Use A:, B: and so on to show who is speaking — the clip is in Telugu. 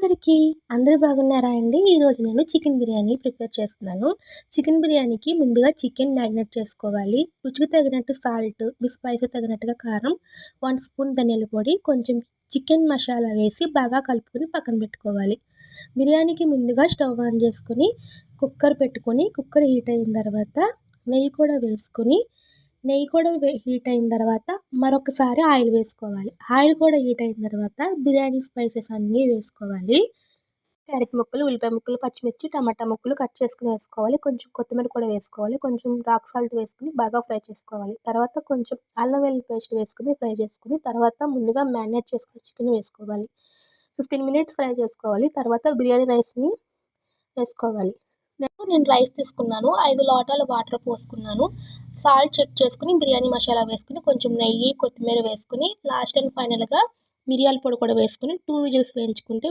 A: అందరికీ. అందరూ బాగున్నారా అండి? ఈరోజు నేను చికెన్ బిర్యానీ ప్రిపేర్ చేస్తున్నాను. చికెన్ బిర్యానీకి ముందుగా చికెన్ మ్యారినేట్ చేసుకోవాలి. రుచికి తగినట్టు సాల్ట్, మీ స్పైసీ తగినట్టుగా కారం, 1 స్పూన్ ధనియాల పొడి, కొంచెం చికెన్ మసాలా వేసి బాగా కలుపుకొని పక్కన పెట్టుకోవాలి. బిర్యానీకి ముందుగా స్టవ్ ఆన్ చేసుకొని కుక్కర్ పెట్టుకొని కుక్కర్ హీట్ అయిన తర్వాత నెయ్యి కూడా వేసుకొని హీట్ అయిన తర్వాత మరొకసారి ఆయిల్ వేసుకోవాలి. ఆయిల్ కూడా హీట్ అయిన తర్వాత బిర్యానీ స్పైసెస్ అన్నీ వేసుకోవాలి. క్యారెట్ ముక్కలు, ఉల్లిపాయ ముక్కలు, పచ్చిమిర్చి, టమాటా ముక్కలు కట్ చేసుకొని వేసుకోవాలి. కొంచెం కొత్తిమీర కూడా వేసుకోవాలి. కొంచెం రాక్ సాల్ట్ వేసుకొని బాగా ఫ్రై చేసుకోవాలి. తర్వాత కొంచెం అల్లం వెల్లుల్లి పేస్ట్ వేసుకొని ఫ్రై చేసుకొని తర్వాత ముందుగా మ్యారినేట్ చేసుకున్న చికెన్ వేసుకోవాలి. 15 మినిట్స్ ఫ్రై చేసుకోవాలి. తర్వాత బిర్యానీ రైస్‌ని వేసుకోవాలి. నేను రైస్ తీసుకున్నాను. 5 లోటాల వాటర్ పోసుకున్నాను. సాల్ట్ చెక్ చేసుకొని, బిర్యానీ మసాలా వేసుకొని, కొంచెం నెయ్యి, కొత్తిమీర వేసుకొని, లాస్ట్ అండ్ ఫైనల్‌గా మిరియాల పొడి కూడా వేసుకొని 2 విజిల్స్ వేయించుకుంటే